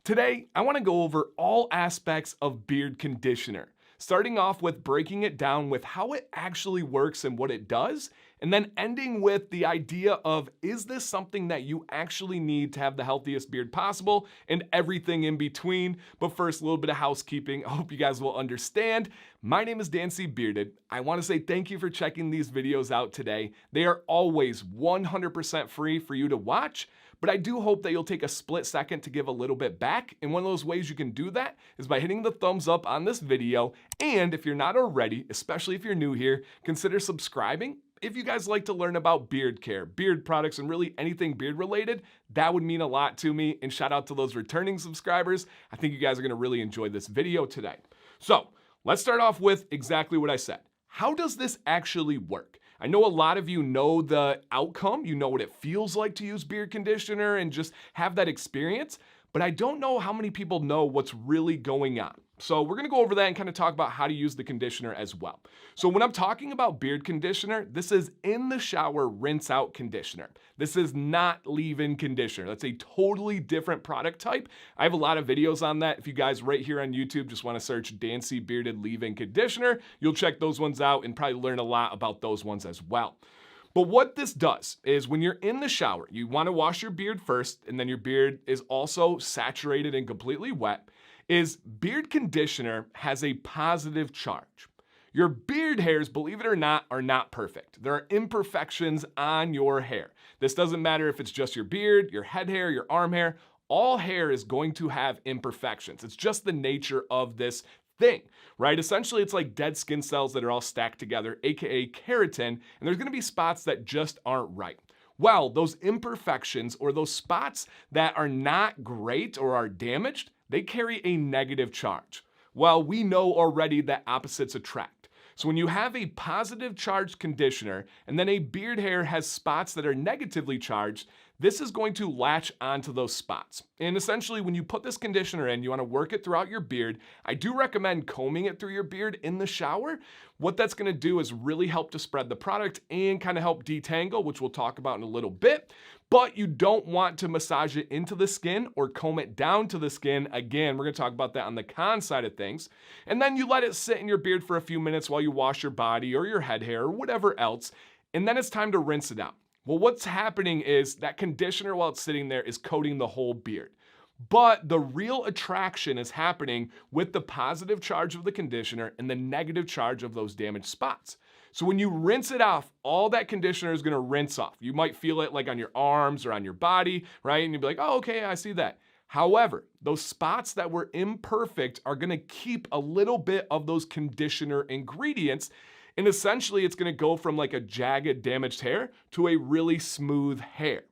Today, I want to go over all aspects of beard conditioner, starting off with breaking it down with how it actually works and what it does, and then ending with the idea of, is this something that you actually need to have the healthiest beard possible, and everything in between. But first, a little bit of housekeeping. I hope you guys will understand. My name is Dancy Bearded. I want to say thank you for checking these videos out today. They are always 100% free for you to watch. But I do hope that you'll take a split second to give a little bit back. And one of those ways you can do that is by hitting the thumbs up on this video. And if you're not already, especially if you're new here, consider subscribing. If you guys like to learn about beard care, beard products, and really anything beard related, that would mean a lot to me. And shout out to those returning subscribers. I think you guys are going to really enjoy this video today. So let's start off with exactly what I said. How does this actually work? I know a lot of you know the outcome, you know what it feels like to use beard conditioner and just have that experience, but I don't know how many people know what's really going on. So we're gonna go over that and kind of talk about how to use the conditioner as well. So when I'm talking about beard conditioner, this is in the shower rinse out conditioner. This is not leave-in conditioner. That's a totally different product type. I have a lot of videos on that. If you guys right here on YouTube just wanna search Dancy Bearded leave-in conditioner, you'll check those ones out and probably learn a lot about those ones as well. But what this does is when you're in the shower, you wanna wash your beard first, and then your beard is also saturated and completely wet, is beard conditioner has a positive charge. Your beard hairs, believe it or not, are not perfect. There are imperfections on your hair. This doesn't matter if it's just your beard, your head hair, your arm hair. All hair is going to have imperfections. It's just the nature of this thing, right? Essentially, it's like dead skin cells that are all stacked together, aka keratin, and there's gonna be spots that just aren't right. Well, those imperfections or those spots that are not great or are damaged, they carry a negative charge. Well, we know already that opposites attract. So when you have a positive charged conditioner and then a beard hair has spots that are negatively charged, this is going to latch onto those spots. And essentially, when you put this conditioner in, you want to work it throughout your beard. I do recommend combing it through your beard in the shower. What that's going to do is really help to spread the product and kind of help detangle, which we'll talk about in a little bit. But you don't want to massage it into the skin or comb it down to the skin. Again, we're going to talk about that on the con side of things. And then you let it sit in your beard for a few minutes while you wash your body or your head hair or whatever else. And then it's time to rinse it out. Well, what's happening is that conditioner, while it's sitting there, is coating the whole beard. But the real attraction is happening with the positive charge of the conditioner and the negative charge of those damaged spots. So when you rinse it off, all that conditioner is gonna rinse off. You might feel it like on your arms or on your body, right? And you'll be like, oh, okay, I see that. However, those spots that were imperfect are gonna keep a little bit of those conditioner ingredients. And essentially, it's gonna go from like a jagged, damaged hair to a really smooth hair.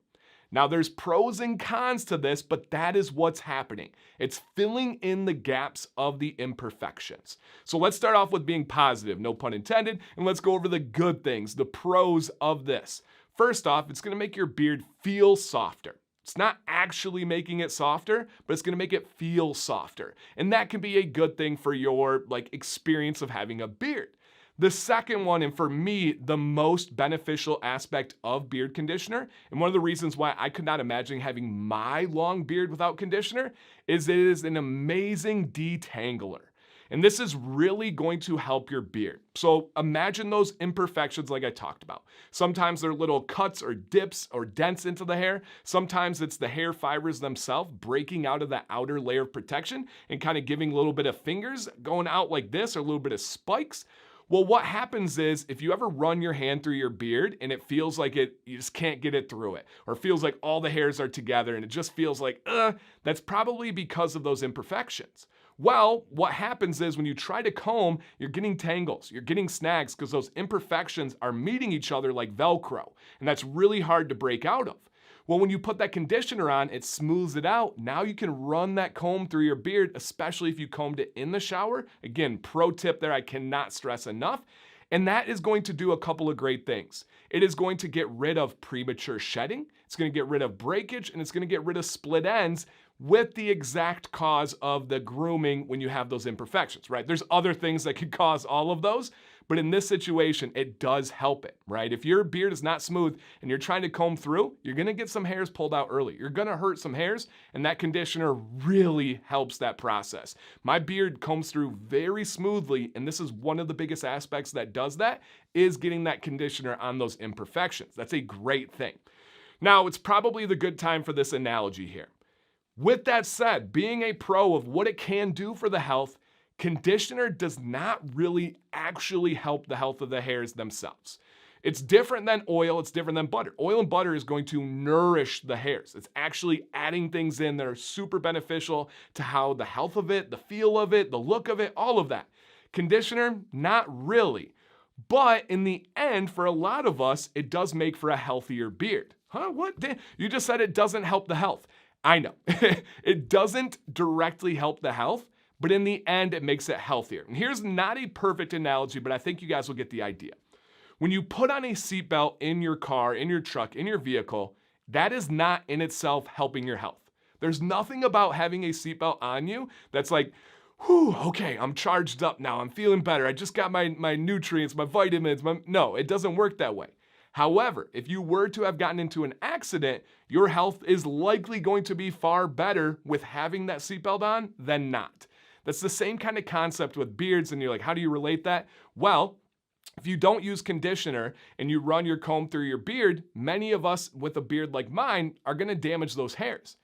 Now, there's pros and cons to this, but that is what's happening. It's filling in the gaps of the imperfections. So let's start off with being positive, no pun intended, and let's go over the good things, the pros of this. First off, it's gonna make your beard feel softer. It's not actually making it softer, but it's gonna make it feel softer. And that can be a good thing for your experience of having a beard. The second one, and for me, the most beneficial aspect of beard conditioner, and one of the reasons why I could not imagine having my long beard without conditioner, is it is an amazing detangler. And this is really going to help your beard. So imagine those imperfections like I talked about. Sometimes they're little cuts or dips or dents into the hair. Sometimes it's the hair fibers themselves breaking out of that outer layer of protection and kind of giving a little bit of fingers going out like this or a little bit of spikes. Well, what happens is if you ever run your hand through your beard and it feels like you just can't get it through it, or it feels like all the hairs are together and it just feels like, that's probably because of those imperfections. Well, what happens is when you try to comb, you're getting tangles, you're getting snags because those imperfections are meeting each other like Velcro, and that's really hard to break out of. Well, when you put that conditioner on, it smooths it out. Now you can run that comb through your beard, especially if you combed it in the shower. Again, pro tip there, I cannot stress enough. And that is going to do a couple of great things. It is going to get rid of premature shedding, it's going to get rid of breakage, and it's going to get rid of split ends with the exact cause of the grooming when you have those imperfections, right? There's other things that could cause all of those, But in this situation, it does help it, right? If your beard is not smooth and you're trying to comb through, you're gonna get some hairs pulled out early. You're gonna hurt some hairs, and that conditioner really helps that process. My beard combs through very smoothly, and this is one of the biggest aspects that does that, is getting that conditioner on those imperfections. That's a great thing. Now, it's probably the good time for this analogy here. With that said, being a pro of what it can do for the health, conditioner does not really actually help the health of the hairs themselves. It's different than oil, it's different than butter. Oil and butter is going to nourish the hairs. It's actually adding things in that are super beneficial to how the health of it, the feel of it, the look of it, all of that. Conditioner, not really. But in the end, for a lot of us, it does make for a healthier beard. Huh? What? You just said it doesn't help the health. I know. It doesn't directly help the health, but in the end, it makes it healthier. And here's not a perfect analogy, but I think you guys will get the idea. When you put on a seatbelt in your car, in your truck, in your vehicle, that is not in itself helping your health. There's nothing about having a seatbelt on you that's like, whew, okay, I'm charged up now. I'm feeling better. I just got my nutrients, my vitamins. No, it doesn't work that way. However, if you were to have gotten into an accident, your health is likely going to be far better with having that seatbelt on than not. That's the same kind of concept with beards, and you're like, how do you relate that? Well, if you don't use conditioner and you run your comb through your beard, many of us with a beard like mine are gonna damage those hairs.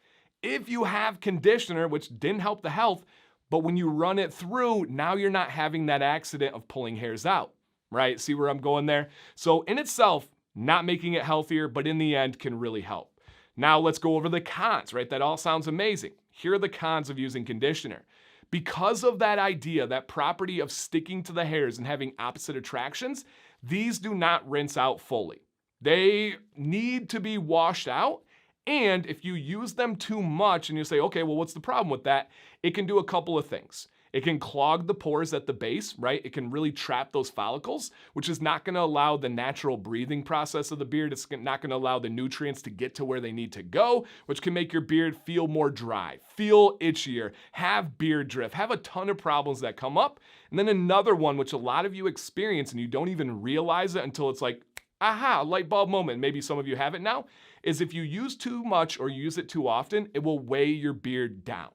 If you have conditioner, which didn't help the health, but when you run it through, now you're not having that accident of pulling hairs out, right? See where I'm going there? So in itself, not making it healthier, but in the end can really help. Now let's go over the cons, right? That all sounds amazing. Here are the cons of using conditioner. Because of that idea, that property of sticking to the hairs and having opposite attractions, these do not rinse out fully. They need to be washed out. And if you use them too much and you say, okay, well, what's the problem with that? It can do a couple of things. It can clog the pores at the base, right? It can really trap those follicles, which is not gonna allow the natural breathing process of the beard. It's not gonna allow the nutrients to get to where they need to go, which can make your beard feel more dry, feel itchier, have beard drift, have a ton of problems that come up. And then another one, which a lot of you experience and you don't even realize it until it's like, aha, light bulb moment, maybe some of you have it now, is if you use too much or use it too often, it will weigh your beard down.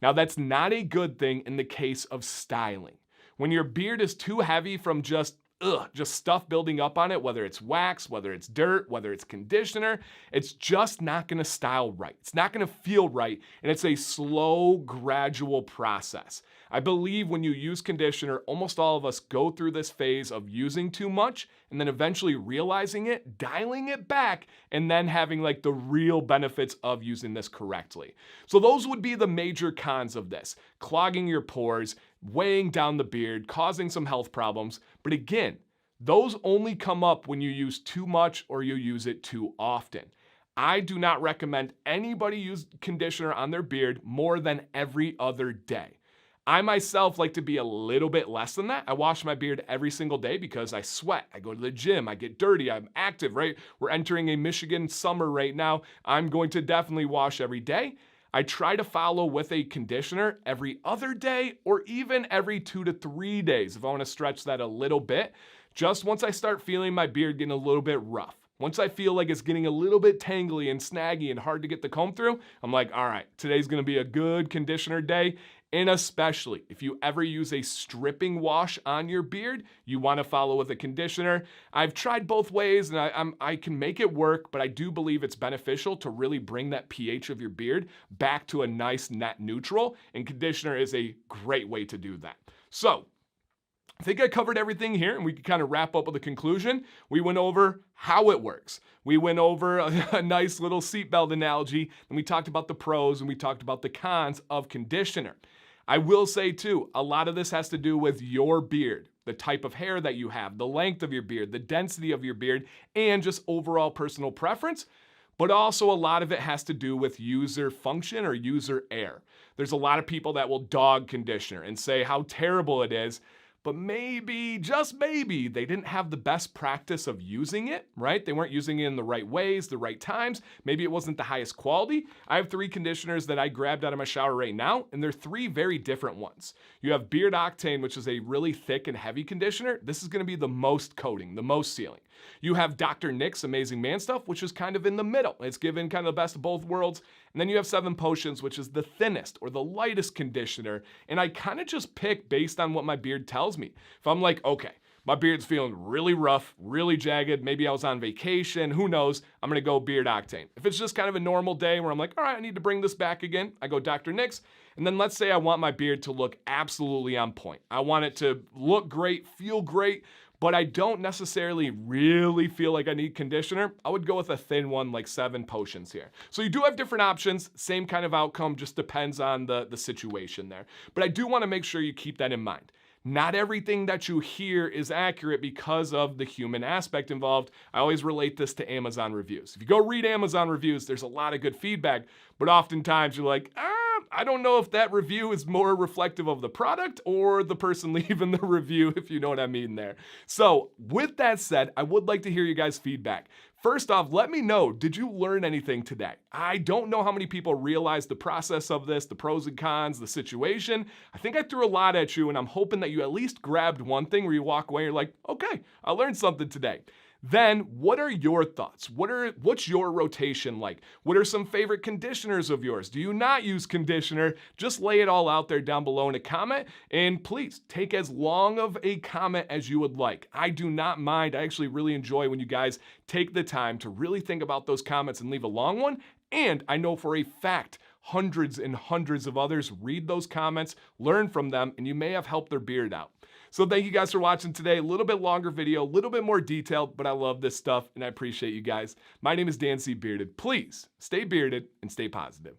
Now, that's not a good thing in the case of styling. When your beard is too heavy from just stuff building up on it, whether it's wax, whether it's dirt, whether it's conditioner, it's just not gonna style right. It's not gonna feel right, and it's a slow, gradual process. I believe when you use conditioner, almost all of us go through this phase of using too much and then eventually realizing it, dialing it back, and then having like the real benefits of using this correctly. So those would be the major cons of this: clogging your pores, weighing down the beard, causing some health problems. But again, those only come up when you use too much or you use it too often. I do not recommend anybody use conditioner on their beard more than every other day. I myself like to be a little bit less than that. I wash my beard every single day because I sweat, I go to the gym, I get dirty, I'm active, right? We're entering a Michigan summer right now. I'm going to definitely wash every day. I try to follow with a conditioner every other day or even every 2 to 3 days if I want to stretch that a little bit. Just once I start feeling my beard getting a little bit rough, once I feel like it's getting a little bit tangly and snaggy and hard to get the comb through, I'm like, all right, today's going to be a good conditioner day. And especially if you ever use a stripping wash on your beard, you want to follow with a conditioner. I've tried both ways and I can make it work, but I do believe it's beneficial to really bring that pH of your beard back to a nice net neutral, and conditioner is a great way to do that. So I think I covered everything here, and we can kind of wrap up with a conclusion. We went over how it works. We went over a nice little seatbelt analogy, and we talked about the pros and we talked about the cons of conditioner. I will say too, a lot of this has to do with your beard, the type of hair that you have, the length of your beard, the density of your beard, and just overall personal preference. But also a lot of it has to do with user function or user error. There's a lot of people that will dog conditioner and say how terrible it is. but maybe, just maybe, they didn't have the best practice of using it, right? They weren't using it in the right ways, the right times. Maybe it wasn't the highest quality. I have 3 conditioners that I grabbed out of my shower right now, and they're 3 very different ones. You have Beard Octane, which is a really thick and heavy conditioner. This is gonna be the most coating, the most sealing. You have Dr. Nick's Amazing Man Stuff, which is kind of in the middle. It's given kind of the best of both worlds. And then you have 7 Potions, which is the thinnest or the lightest conditioner. And I kind of just pick based on what my beard tells me. If I'm like, okay, my beard's feeling really rough, really jagged, maybe I was on vacation, who knows, I'm gonna go Beard Octane. If it's just kind of a normal day where I'm like, all right, I need to bring this back again, I go Dr. Nick's. And then let's say I want my beard to look absolutely on point. I want it to look great, feel great, but I don't necessarily really feel like I need conditioner. I would go with a thin one like 7 Potions here. So you do have different options, same kind of outcome, just depends on the situation there. But I do wanna make sure you keep that in mind. Not everything that you hear is accurate because of the human aspect involved. I always relate this to Amazon reviews. If you go read Amazon reviews, there's a lot of good feedback, but oftentimes you're like, I don't know if that review is more reflective of the product or the person leaving the review, if you know what I mean there. So with that said, I would like to hear you guys' feedback. First off, let me know, did you learn anything today? I don't know how many people realize the process of this, the pros and cons, the situation. I think I threw a lot at you, and I'm hoping that you at least grabbed one thing where you walk away and you're like, okay, I learned something today. Then, what are your thoughts? What's your rotation like? What are some favorite conditioners of yours? Do you not use conditioner? Just lay it all out there down below in a comment, and please take as long of a comment as you would like. I do not mind. I actually really enjoy when you guys take the time to really think about those comments and leave a long one. And I know for a fact, hundreds and hundreds of others read those comments, learn from them, and you may have helped their beard out. So thank you guys for watching today. A little bit longer video, a little bit more detailed, but I love this stuff and I appreciate you guys. My name is Dan C. Bearded. Please stay bearded and stay positive.